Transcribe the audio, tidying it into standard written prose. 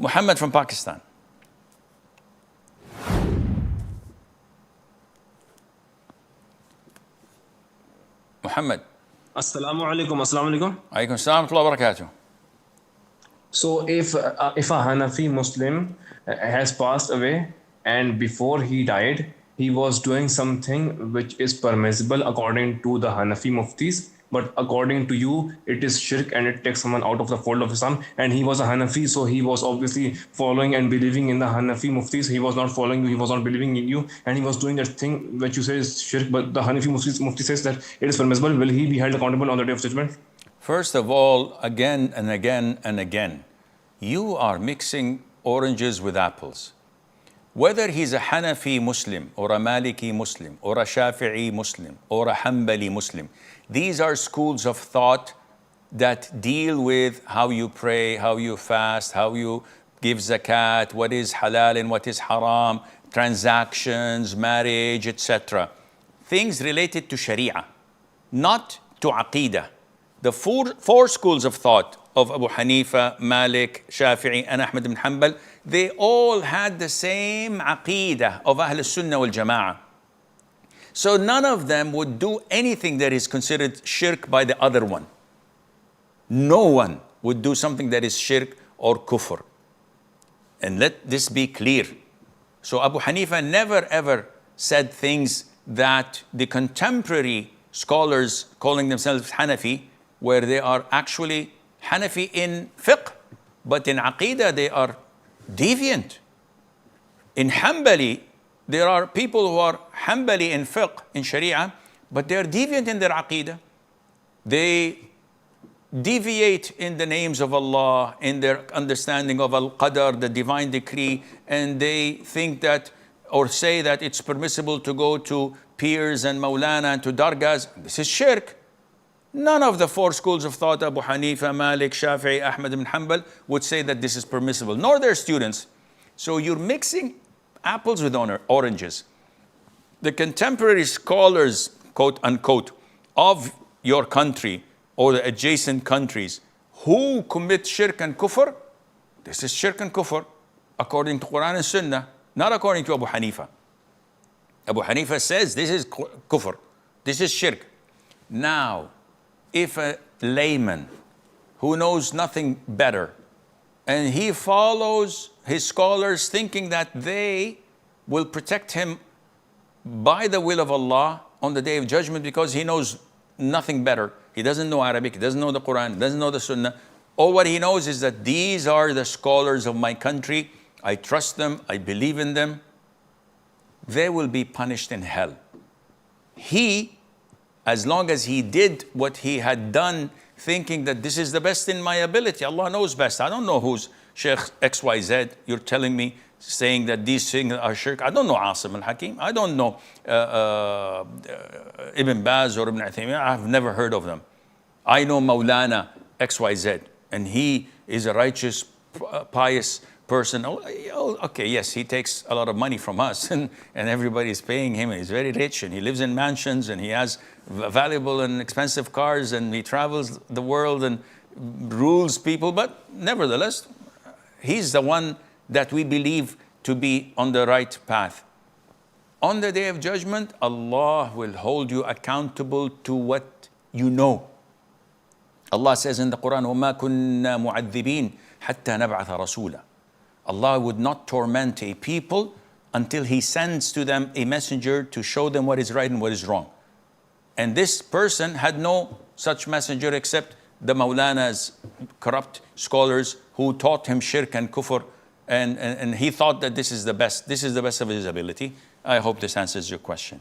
Muhammad from Pakistan. Muhammad. Assalamu alaikum. Assalamu alaikum. Alaykum assalam wa rahmatullahi wa barakatuh. So if a Hanafi Muslim has passed away and before he died, he was doing something which is permissible according to the Hanafi Muftis, but according to you, it is shirk and it takes someone out of the fold of Islam. And he was a Hanafi, so he was obviously following and believing in the Hanafi Muftis. He was not following you, he was not believing in you, and he was doing that thing which you say is shirk, but the Hanafi Mufti says that it is permissible. Will he be held accountable on the day of judgment? First of all, again and again and again, you are mixing oranges with apples. Whether he's a Hanafi Muslim or a Maliki Muslim or a Shafi'i Muslim or a Hanbali Muslim, these are schools of thought that deal with how you pray, how you fast, how you give zakat, what is halal and what is haram, transactions, marriage, etc. Things related to Sharia, not to Aqidah. The four schools of thought of Abu Hanifa, Malik, Shafi'i, and Ahmad ibn Hanbal, they all had the same Aqidah of Ahl Sunnah wal Jama'ah. So none of them would do anything that is considered shirk by the other one. No one would do something that is shirk or kufr. And let this be clear. So Abu Hanifa never ever said things that the contemporary scholars calling themselves Hanafi, where they are actually Hanafi in fiqh, but in Aqidah they are deviant. In Hanbali, there are people who are Hanbali in fiqh, in Sharia, but they are deviant in their Aqidah. They deviate in the names of Allah, in their understanding of al-qadar, the divine decree, and they think that, or say that it's permissible to go to peers and Maulana and to dargahs. This is shirk. None of the four schools of thought, Abu Hanifa, Malik, Shafi'i, Ahmad ibn Hanbal, would say that this is permissible, nor their students. So you're mixing apples with oranges. The contemporary scholars, quote unquote, of your country or the adjacent countries who commit shirk and kufr, this is shirk and kufr according to Quran and Sunnah, not according to Abu Hanifa. Abu Hanifa says this is kufr, this is shirk. Now, if a layman who knows nothing better and he follows his scholars thinking that they will protect him by the will of Allah on the day of judgment because he knows nothing better, he doesn't know Arabic, he doesn't know the Quran, he doesn't know the Sunnah, all what he knows is that these are the scholars of my country, I trust them, I believe in them, they will be punished in hell. He, as long as he did what he had done, thinking that this is the best in my ability, Allah knows best. I don't know who's Sheikh XYZ. You're telling me, saying that these things are shirk. I don't know al-hakeem. I don't know Ibn Baz or Ibn Uthaymeen. I've never heard of them. I know Maulana XYZ, and he is a righteous, pious person. Oh, okay, yes, he takes a lot of money from us and everybody is paying him, and he's very rich and he lives in mansions and he has valuable and expensive cars and he travels the world and rules people, but nevertheless, he's the one that we believe to be on the right path. On the day of judgment, Allah will hold you accountable to what you know. Allah says in the Quran, وَمَا كُنَّا مُعَذِّبِينَ حَتَّى نَبْعَثَ رَسُولًا. Allah would not torment a people until He sends to them a messenger to show them what is right and what is wrong. And this person had no such messenger except the Maulanas, corrupt scholars who taught him shirk and kufr, and he thought that this is the best of his ability. I hope this answers your question.